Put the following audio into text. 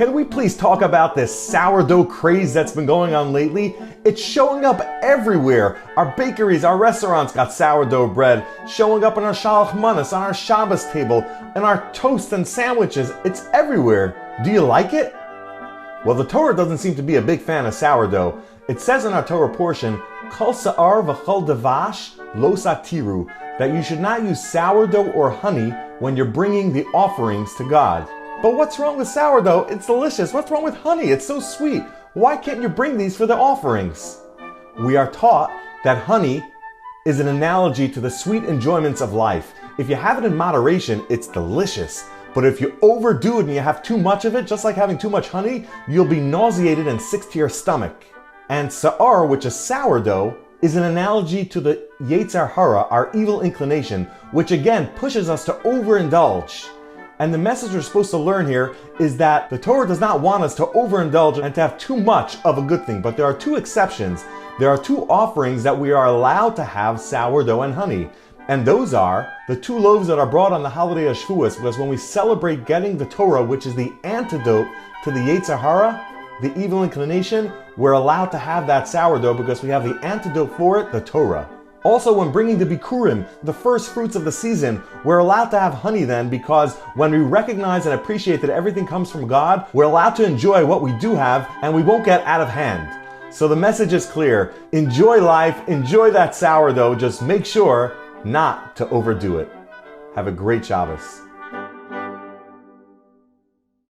Can we please talk about this sourdough craze that's been going on lately? It's showing up everywhere. Our bakeries, our restaurants got sourdough bread, showing up on our shalach manas, on our Shabbos table, and our toast and sandwiches. It's everywhere. Do you like it? Well, the Torah doesn't seem to be a big fan of sourdough. It says in our Torah portion, Kol sa'ar v'chol devash lo satiru, that you should not use sourdough or honey when you're bringing the offerings to God. But what's wrong with sourdough? It's delicious. What's wrong with honey? It's so sweet. Why can't you bring these for the offerings? We are taught that honey is an analogy to the sweet enjoyments of life. If you have it in moderation, it's delicious. But if you overdo it and you have too much of it, just like having too much honey, you'll be nauseated and sick to your stomach. And sa'ar, which is sourdough, is an analogy to the Yetzer Hara, our evil inclination, which again pushes us to overindulge. And the message we're supposed to learn here is that the Torah does not want us to overindulge and to have too much of a good thing. But there are two exceptions. There are two offerings that we are allowed to have sourdough and honey. And those are the two loaves that are brought on the holiday of Shavuos, because when we celebrate getting the Torah, which is the antidote to the Yetzer Hara, the evil inclination, we're allowed to have that sourdough because we have the antidote for it, the Torah. Also, when bringing the Bikurim, the first fruits of the season, we're allowed to have honey then, because when we recognize and appreciate that everything comes from God, we're allowed to enjoy what we do have and we won't get out of hand. So the message is clear. Enjoy life, enjoy that sourdough, just make sure not to overdo it. Have a great Shabbos.